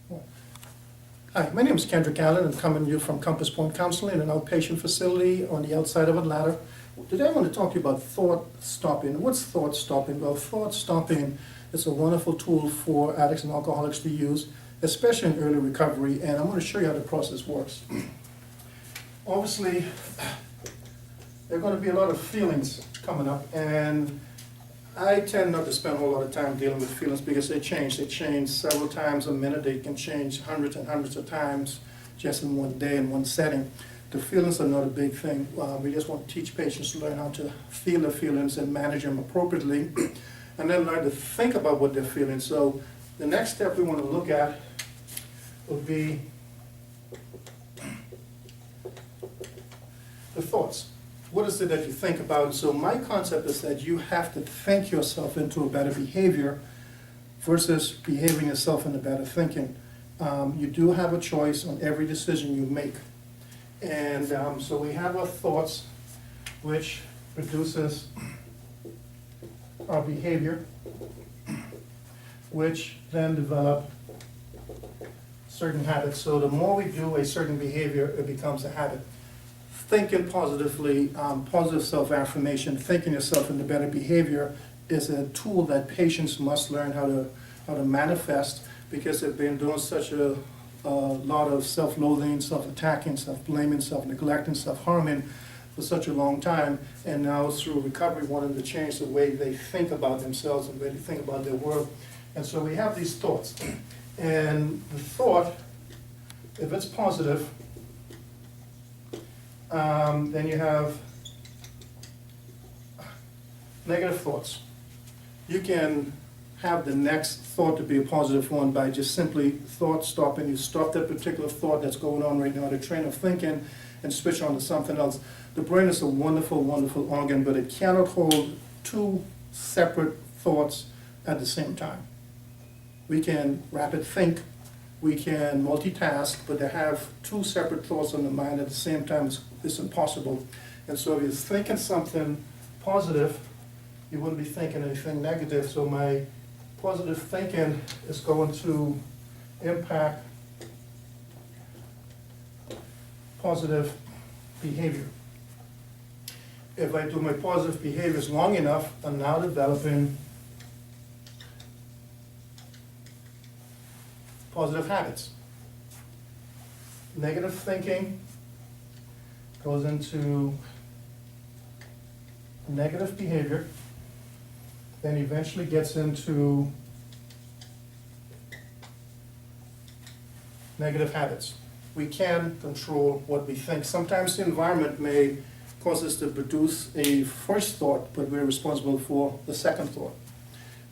Hi, my name is Kendrick Allen. I'm coming to you from Pointe Counseling, an outpatient facility on the outside of Atlanta. Today I want to talk to you about thought stopping. What's thought stopping? Well, thought stopping is a wonderful tool for addicts and alcoholics to use, especially in early recovery, and I'm going to show you how the process works. Obviously, there are going to be a lot of feelings coming up, and I tend not to spend a whole lot of time dealing with feelings because they change. They change several times a minute. They can change hundreds and hundreds of times just in one day, in one setting. The feelings are not a big thing. We just want to teach patients to learn how to feel their feelings and manage them appropriately, and then learn to think about what they're feeling. So the next step we want to look at would be the thoughts. What is it that you think about? So my concept is that you have to think yourself into a better behavior versus behaving yourself into better thinking. You do have a choice on every decision you make. And so we have our thoughts, which produces our behavior, which then develop certain habits. So the more we do a certain behavior, it becomes a habit. Thinking positively, positive self-affirmation, thinking yourself into better behavior is a tool that patients must learn how to manifest, because they've been doing such a lot of self-loathing, self-attacking, self-blaming, self-neglecting, self-harming for such a long time, and now through recovery wanting to change the way they think about themselves and the way they think about their world. And so we have these thoughts, and the thought, if it's positive, then you have negative thoughts. You can have the next thought to be a positive one by just simply thought stopping. You stop that particular thought that's going on right now, the train of thinking, and switch on to something else. The brain is a wonderful, wonderful organ, but it cannot hold two separate thoughts at the same time. We can rapid think, we can multitask, but to have two separate thoughts on the mind at the same time is impossible. And so if you're thinking something positive, you wouldn't be thinking anything negative. So my positive thinking is going to impact positive behavior. If I do my positive behaviors long enough, I'm now developing positive habits. Negative thinking goes into negative behavior, then eventually gets into negative habits. We can control what we think. Sometimes the environment may cause us to produce a first thought, but we're responsible for the second thought.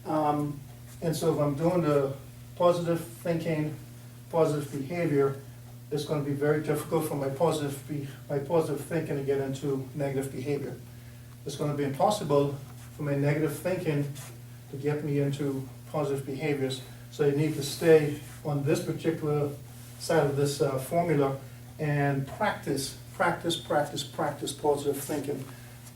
And so if I'm doing the positive thinking, positive behavior, it's going to be very difficult for my positive thinking to get into negative behavior. It's going to be impossible for my negative thinking to get me into positive behaviors. So you need to stay on this particular side of this formula and practice positive thinking,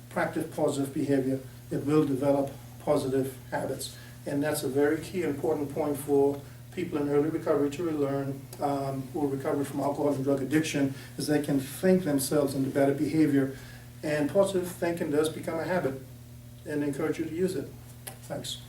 practice positive behavior. It will develop positive habits. And that's a very key important point for people in early recovery to learn, who are recovering from alcohol and drug addiction, is they can think themselves into better behavior. And positive thinking does become a habit, and I encourage you to use it. Thanks.